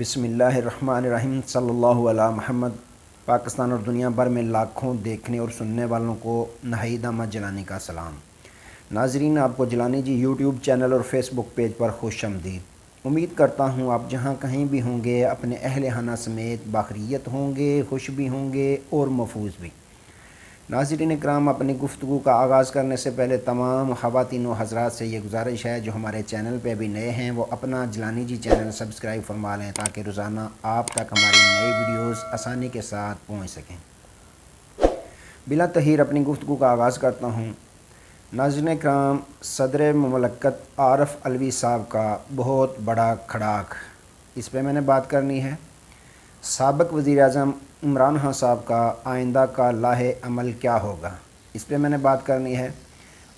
بسم اللہ الرحمن الرحیم صلی اللہ علیہ محمد۔ پاکستان اور دنیا بھر میں لاکھوں دیکھنے اور سننے والوں کو نہید احمد جیلانی کا سلام۔ ناظرین، آپ کو جیلانی جی یوٹیوب چینل اور فیس بک پیج پر خوش آمدید۔ امید کرتا ہوں آپ جہاں کہیں بھی ہوں گے اپنے اہل خانہ سمیت باخیریت ہوں گے، خوش بھی ہوں گے اور محفوظ بھی۔ ناظرین اکرام، اپنی گفتگو کا آغاز کرنے سے پہلے تمام خواتین و حضرات سے یہ گزارش ہے جو ہمارے چینل پہ ابھی نئے ہیں وہ اپنا جیلانی جی چینل سبسکرائب فرما لیں تاکہ روزانہ آپ تک ہماری نئی ویڈیوز آسانی کے ساتھ پہنچ سکیں۔ بلا تاخیر اپنی گفتگو کا آغاز کرتا ہوں۔ ناظرین اکرام، صدر مملکت عارف علوی صاحب کا بہت بڑا کھڑاک، اس پہ میں نے بات کرنی ہے۔ سابق وزیر اعظم عمران خان صاحب کا آئندہ کا لاہے عمل کیا ہوگا، اس پہ میں نے بات کرنی ہے۔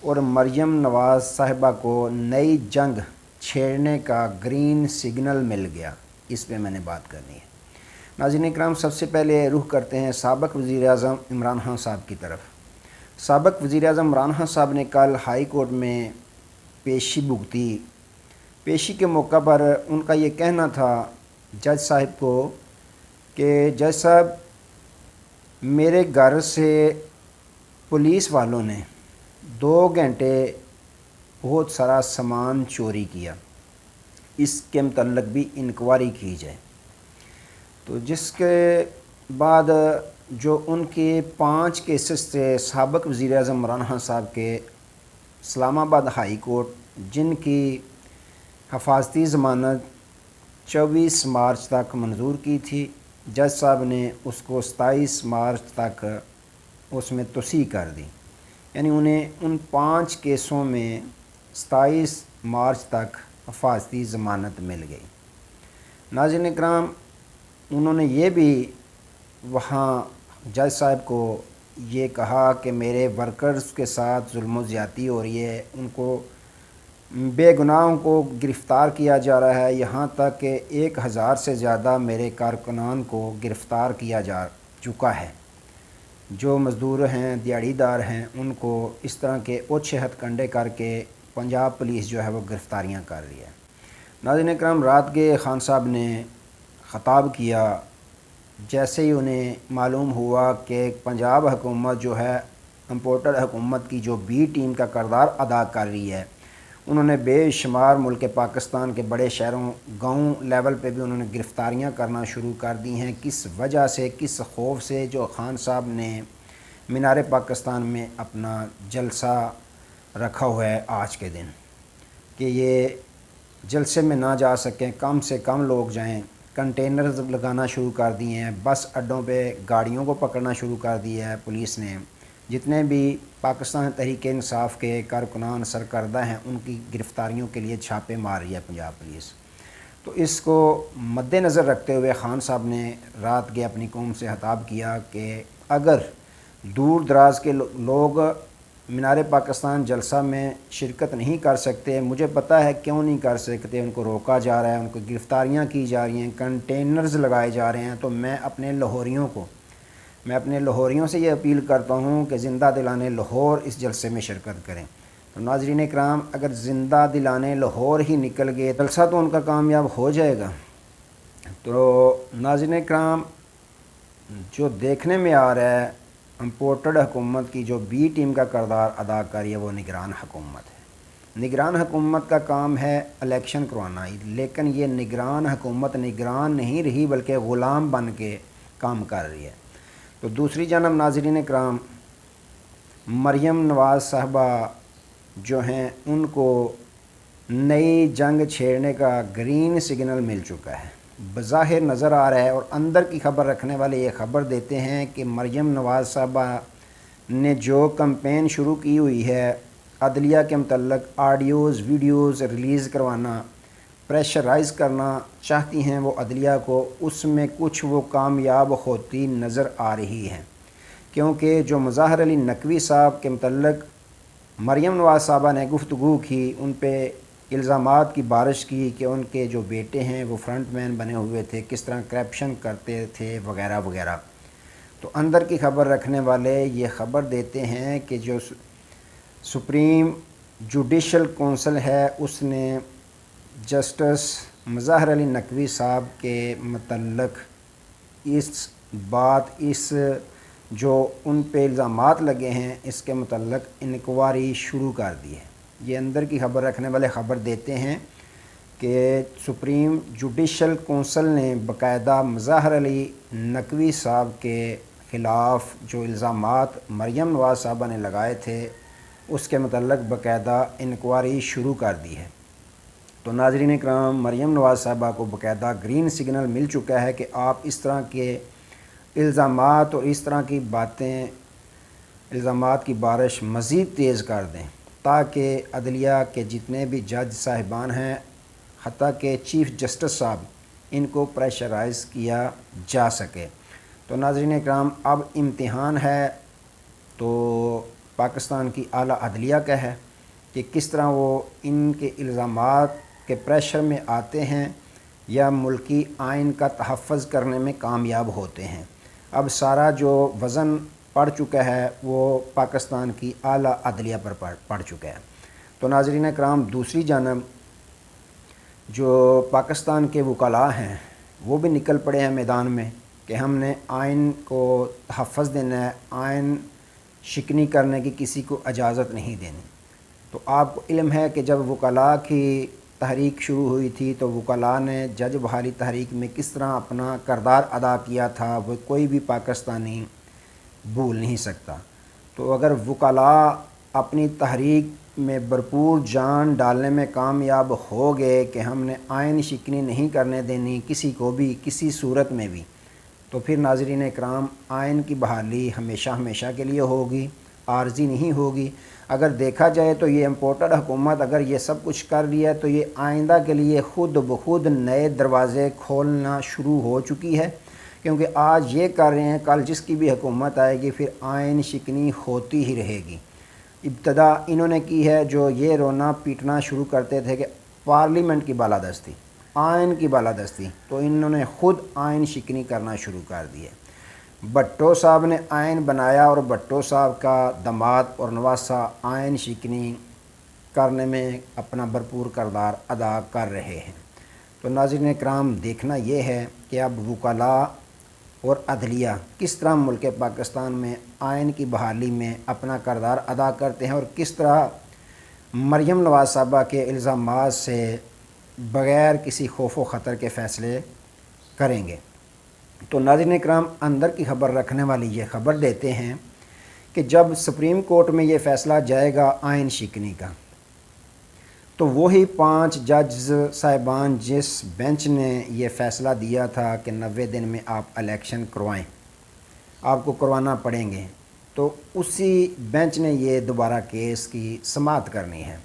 اور مریم نواز صاحبہ کو نئی جنگ چھیڑنے کا گرین سگنل مل گیا، اس پہ میں نے بات کرنی ہے۔ ناظرین اکرام، سب سے پہلے رخ کرتے ہیں سابق وزیر اعظم عمران خان صاحب کی طرف۔ سابق وزیر اعظم عمران خان صاحب نے کل ہائی کورٹ میں پیشی بھگتی۔ پیشی کے موقع پر ان کا یہ کہنا تھا جج صاحب کو کہ جج صاحب، میرے گھر سے پولیس والوں نے 2 گھنٹے بہت سارا سامان چوری کیا، اس کے متعلق بھی انکوائری کی جائے۔ تو جس کے بعد جو ان کے 5 کیسز تھے سابق وزیر اعظم عمران خان صاحب کے اسلام آباد ہائی کورٹ، جن کی حفاظتی ضمانت 24 مارچ تک منظور کی تھی، جج صاحب نے اس کو 27 مارچ تک اس میں توسیع کر دی، یعنی انہیں ان 5 کیسوں میں 27 مارچ تک حفاظتی ضمانت مل گئی۔ ناظرین اکرام، انہوں نے یہ بھی وہاں جج صاحب کو یہ کہا کہ میرے ورکرز کے ساتھ ظلم و زیادتی ہو رہی ہے، ان کو بے گناہوں کو گرفتار کیا جا رہا ہے، یہاں تک کہ 1000 سے زیادہ میرے کارکنان کو گرفتار کیا جا چکا ہے۔ جو مزدور ہیں، دیہڑی دار ہیں، ان کو اس طرح کے اوچھے ہتھ کنڈے کر کے پنجاب پولیس جو ہے وہ گرفتاریاں کر رہی ہے۔ ناظرین اکرام، رات کے خان صاحب نے خطاب کیا، جیسے ہی انہیں معلوم ہوا کہ پنجاب حکومت جو ہے امپورٹر حکومت کی جو بی ٹیم کا کردار ادا کر رہی ہے، انہوں نے بے شمار ملک پاکستان کے بڑے شہروں، گاؤں لیول پہ بھی انہوں نے گرفتاریاں کرنا شروع کر دی ہیں۔ کس وجہ سے، کس خوف سے؟ جو خان صاحب نے مینار پاکستان میں اپنا جلسہ رکھا ہوا ہے آج کے دن، کہ یہ جلسے میں نہ جا سکیں، کم سے کم لوگ جائیں۔ کنٹینرز لگانا شروع کر دیے ہیں، بس اڈوں پہ گاڑیوں کو پکڑنا شروع کر دیا ہے پولیس نے۔ جتنے بھی پاکستان تحریک انصاف کے کارکنان سرکردہ ہیں ان کی گرفتاریوں کے لیے چھاپے مار رہی ہے پنجاب پولیس۔ تو اس کو مد نظر رکھتے ہوئے خان صاحب نے رات کے اپنی قوم سے خطاب کیا کہ اگر دور دراز کے لوگ مینار پاکستان جلسہ میں شرکت نہیں کر سکتے، مجھے پتہ ہے کیوں نہیں کر سکتے، ان کو روکا جا رہا ہے، ان کو گرفتاریاں کی جا رہی ہیں، کنٹینرز لگائے جا رہے ہیں، تو میں اپنے لاہوریوں سے یہ اپیل کرتا ہوں کہ زندہ دلانے لاہور اس جلسے میں شرکت کریں۔ تو ناظرین اکرام، اگر زندہ دلانے لاہور ہی نکل گئے جلسہ تو ان کا کامیاب ہو جائے گا۔ تو ناظرین اکرام، جو دیکھنے میں آ رہا ہے امپورٹڈ حکومت کی جو بی ٹیم کا کردار ادا کر رہی ہے وہ نگران حکومت ہے۔ نگران حکومت کا کام ہے الیکشن کروانا، لیکن یہ نگران حکومت نگران نہیں رہی بلکہ غلام بن کے کام کر رہی ہے۔ تو دوسری جانب ناظرین اکرام، مریم نواز صاحبہ جو ہیں ان کو نئی جنگ چھیڑنے کا گرین سگنل مل چکا ہے، بظاہر نظر آ رہا ہے، اور اندر کی خبر رکھنے والے یہ خبر دیتے ہیں کہ مریم نواز صاحبہ نے جو کمپین شروع کی ہوئی ہے عدلیہ کے متعلق آڈیوز ویڈیوز ریلیز کروانا، پریشرائز کرنا چاہتی ہیں وہ عدلیہ کو، اس میں کچھ وہ کامیاب ہوتی نظر آ رہی ہیں، کیونکہ جو مظاہر علی نقوی صاحب کے متعلق مریم نواز صاحبہ نے گفتگو کی، ان پہ الزامات کی بارش کی کہ ان کے جو بیٹے ہیں وہ فرنٹ مین بنے ہوئے تھے، کس طرح کرپشن کرتے تھے وغیرہ وغیرہ۔ تو اندر کی خبر رکھنے والے یہ خبر دیتے ہیں کہ جو سپریم جوڈیشل کونسل ہے اس نے جسٹس مظاہر علی نقوی صاحب کے متعلق اس جو ان پہ الزامات لگے ہیں اس کے متعلق انکوائری شروع کر دی ہے۔ یہ اندر کی خبر رکھنے والے خبر دیتے ہیں کہ سپریم جوڈیشل کونسل نے باقاعدہ مظاہر علی نقوی صاحب کے خلاف جو الزامات مریم نواز صاحبہ نے لگائے تھے اس کے متعلق باقاعدہ انکوائری شروع کر دی ہے۔ تو ناظرین اکرام، مریم نواز صاحبہ کو باقاعدہ گرین سگنل مل چکا ہے کہ آپ اس طرح کے الزامات اور اس طرح کی باتیں، الزامات کی بارش مزید تیز کر دیں تاکہ عدلیہ کے جتنے بھی جج صاحبان ہیں، حتیٰ کہ چیف جسٹس صاحب، ان کو پریشرائز کیا جا سکے۔ تو ناظرین اکرام، اب امتحان ہے تو پاکستان کی اعلیٰ عدلیہ کا ہے کہ کس طرح وہ ان کے الزامات کے پریشر میں آتے ہیں یا ملکی آئین کا تحفظ کرنے میں کامیاب ہوتے ہیں۔ اب سارا جو وزن پڑ چکا ہے وہ پاکستان کی اعلیٰ عدلیہ پر پڑ چکا ہے۔ تو ناظرین اکرام، دوسری جانب جو پاکستان کے وکلاء ہیں وہ بھی نکل پڑے ہیں میدان میں کہ ہم نے آئین کو تحفظ دینا ہے، آئین شکنی کرنے کی کسی کو اجازت نہیں دینی۔ تو آپ کو علم ہے کہ جب وکلاء کی تحریک شروع ہوئی تھی تو وکلاء نے جج بحالی تحریک میں کس طرح اپنا کردار ادا کیا تھا وہ کوئی بھی پاکستانی بھول نہیں سکتا۔ تو اگر وکلاء اپنی تحریک میں بھرپور جان ڈالنے میں کامیاب ہو گئے کہ ہم نے آئین شکنی نہیں کرنے دینی کسی کو بھی کسی صورت میں بھی، تو پھر ناظرین اکرام آئین کی بحالی ہمیشہ کے لیے ہوگی، عارضی نہیں ہوگی۔ اگر دیکھا جائے تو یہ امپورٹڈ حکومت اگر یہ سب کچھ کر رہی ہے تو یہ آئندہ کے لیے خود بخود نئے دروازے کھولنا شروع ہو چکی ہے، کیونکہ آج یہ کر رہے ہیں، کل جس کی بھی حکومت آئے گی پھر آئین شکنی ہوتی ہی رہے گی۔ ابتدا انہوں نے کی ہے جو یہ رونا پیٹنا شروع کرتے تھے کہ پارلیمنٹ کی بالادستی، آئین کی بالادستی، تو انہوں نے خود آئین شکنی کرنا شروع کر دی ہے۔ بھٹو صاحب نے آئین بنایا اور بھٹو صاحب کا داماد اور نواسہ آئین شکنی کرنے میں اپنا بھرپور کردار ادا کر رہے ہیں۔ تو ناظرین اکرام، دیکھنا یہ ہے کہ اب وکلاء اور عدلیہ کس طرح ملک پاکستان میں آئین کی بحالی میں اپنا کردار ادا کرتے ہیں اور کس طرح مریم نواز صاحبہ کے الزامات سے بغیر کسی خوف و خطر کے فیصلے کریں گے۔ تو ناظرین اکرام، اندر کی خبر رکھنے والی یہ خبر دیتے ہیں کہ جب سپریم کورٹ میں یہ فیصلہ جائے گا آئین شکنی کا، تو وہی 5 جج صاحبان جس بینچ نے یہ فیصلہ دیا تھا کہ 90 دن میں آپ الیکشن کروائیں، آپ کو کروانا پڑیں گے، تو اسی بینچ نے یہ دوبارہ کیس کی سماعت کرنی ہے۔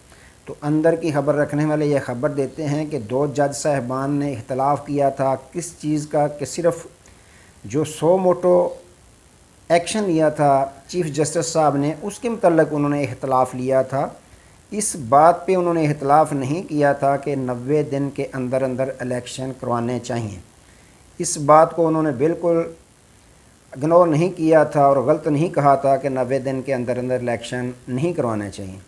تو اندر کی خبر رکھنے والے یہ خبر دیتے ہیں کہ 2 جج صاحبان نے اختلاف کیا تھا کس چیز کا، کہ صرف جو سو موٹو ایکشن لیا تھا چیف جسٹس صاحب نے اس کے متعلق انہوں نے اختلاف لیا تھا۔ اس بات پہ انہوں نے اختلاف نہیں کیا تھا کہ 90 دن کے اندر الیکشن کروانے چاہیے۔ اس بات کو انہوں نے بالکل اگنور نہیں کیا تھا اور غلط نہیں کہا تھا کہ 90 دن کے اندر الیکشن نہیں کروانے چاہیے۔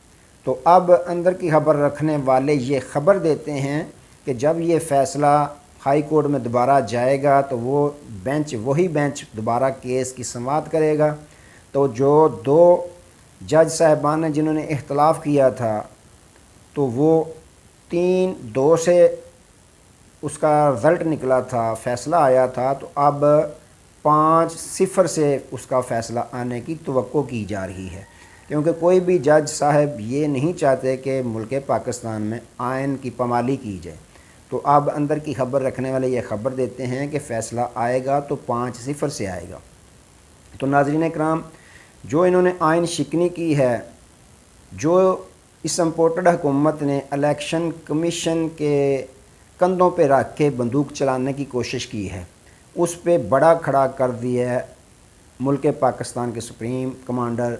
تو اب اندر کی خبر رکھنے والے یہ خبر دیتے ہیں کہ جب یہ فیصلہ ہائی کورٹ میں دوبارہ جائے گا تو وہ بینچ، وہی بینچ دوبارہ کیس کی سماعت کرے گا۔ تو جو 2 جج صاحبان نے جنہوں نے اختلاف کیا تھا تو وہ 3-2 سے اس کا رزلٹ نکلا تھا، فیصلہ آیا تھا، تو اب 5-0 سے اس کا فیصلہ آنے کی توقع کی جا رہی ہے، کیونکہ کوئی بھی جج صاحب یہ نہیں چاہتے کہ ملک پاکستان میں آئین کی پامالی کی جائے۔ تو اب اندر کی خبر رکھنے والے یہ خبر دیتے ہیں کہ فیصلہ آئے گا تو 5-0 سے آئے گا۔ تو ناظرین اکرام، جو انہوں نے آئین شکنی کی ہے، جو اس امپورٹڈ حکومت نے الیکشن کمیشن کے کندھوں پہ رکھ کے بندوق چلانے کی کوشش کی ہے، اس پہ بڑا کھڑا کر دیا ہے ملک پاکستان کے سپریم کمانڈر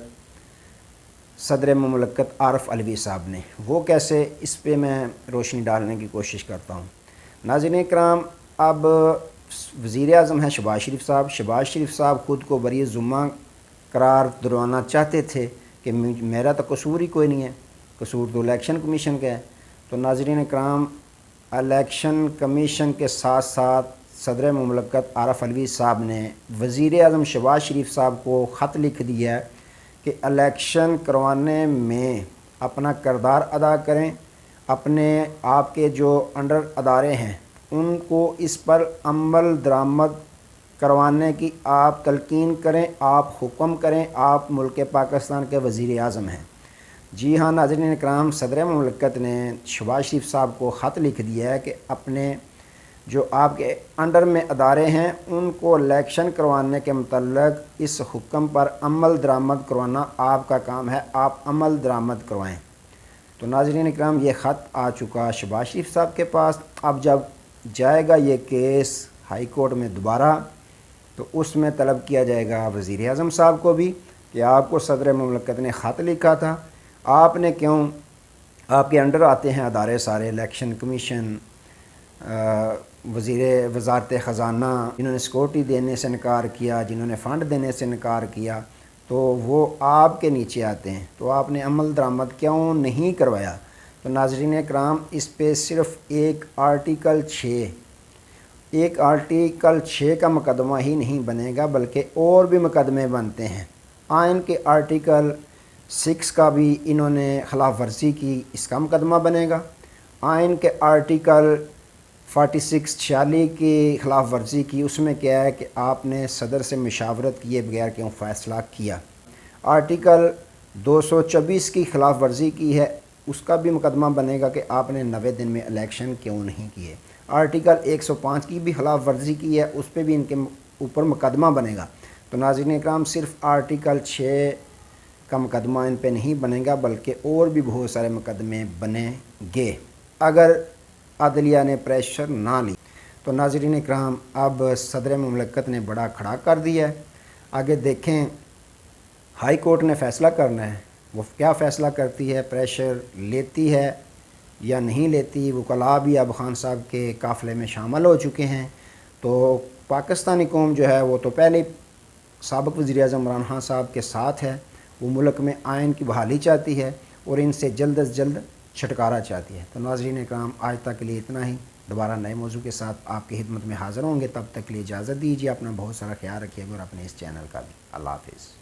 صدر مملکت عارف علوی صاحب نے۔ وہ کیسے، اس پہ میں روشنی ڈالنے کی کوشش کرتا ہوں۔ ناظرین اکرام، اب وزیر اعظم ہیں شہباز شریف صاحب خود کو بری ذمہ قرار دلوانا چاہتے تھے کہ میرا تو قصور ہی کوئی نہیں ہے، قصور تو الیکشن کمیشن کا ہے۔ تو ناظرین اکرام، الیکشن کمیشن کے ساتھ ساتھ صدر مملکت عارف علوی صاحب نے وزیر اعظم شہباز شریف صاحب کو خط لکھ دیا ہے کہ الیکشن کروانے میں اپنا کردار ادا کریں، اپنے آپ کے جو انڈر ادارے ہیں ان کو اس پر عمل درآمد کروانے کی آپ تلقین کریں، آپ حکم کریں، آپ ملک پاکستان کے وزیر اعظم ہیں۔ جی ہاں ناظرین اکرام، صدر مملکت نے شہباز شریف صاحب کو خط لکھ دیا ہے کہ اپنے جو آپ کے انڈر میں ادارے ہیں ان کو الیکشن کروانے کے متعلق اس حکم پر عمل درآمد کروانا آپ کا کام ہے، آپ عمل درآمد کروائیں۔ تو ناظرین اکرام، یہ خط آ چکا شہباز شریف صاحب کے پاس۔ اب جب جائے گا یہ کیس ہائی کورٹ میں دوبارہ تو اس میں طلب کیا جائے گا وزیر اعظم صاحب کو بھی کہ آپ کو صدر مملکت نے خط لکھا تھا، آپ نے کیوں، آپ کے انڈر آتے ہیں ادارے سارے، الیکشن کمیشن، وزارت خزانہ، جنہوں نے سیکورٹی دینے سے انکار کیا، جنہوں نے فنڈ دینے سے انکار کیا، تو وہ آپ کے نیچے آتے ہیں، تو آپ نے عمل درآمد کیوں نہیں کروایا؟ تو ناظرین اکرام، اس پہ صرف ایک آرٹیکل 6 کا مقدمہ ہی نہیں بنے گا بلکہ اور بھی مقدمے بنتے ہیں۔ آئین کے آرٹیکل 6 کا بھی انہوں نے خلاف ورزی کی، اس کا مقدمہ بنے گا۔ آئین کے آرٹیکل 46 کی خلاف ورزی کی، اس میں کیا ہے کہ آپ نے صدر سے مشاورت کیے بغیر کیوں فیصلہ کیا۔ آرٹیکل 224 کی خلاف ورزی کی ہے، اس کا بھی مقدمہ بنے گا کہ آپ نے 90 دن میں الیکشن کیوں نہیں کیے۔ آرٹیکل 105 کی بھی خلاف ورزی کی ہے، اس پہ بھی ان کے اوپر مقدمہ بنے گا۔ تو ناظرین اکرام، صرف آرٹیکل 6 کا مقدمہ ان پہ نہیں بنے گا بلکہ اور بھی بہت سارے مقدمے بنیں گے اگر عدلیہ نے پریشر نہ لی۔ تو ناظرین اکرام، اب صدر مملکت نے بڑا کھڑا کر دیا ہے، آگے دیکھیں ہائی کورٹ نے فیصلہ کرنا ہے، وہ کیا فیصلہ کرتی ہے، پریشر لیتی ہے یا نہیں لیتی۔ وکلاء بھی اب خان صاحب کے قافلے میں شامل ہو چکے ہیں۔ تو پاکستانی قوم جو ہے وہ تو پہلے سابق وزیر اعظم عمران خان صاحب کے ساتھ ہے، وہ ملک میں آئین کی بحالی چاہتی ہے اور ان سے جلد از جلد چھٹکارا چاہتی ہے۔ تو ناظرین اکرام، آج تک کے لیے اتنا ہی، دوبارہ نئے موضوع کے ساتھ آپ کی خدمت میں حاضر ہوں گے، تب تک کے لیے اجازت دیجیے، اپنا بہت سارا خیال رکھیے گا اور اپنے اس چینل کا بھی۔ اللہ حافظ۔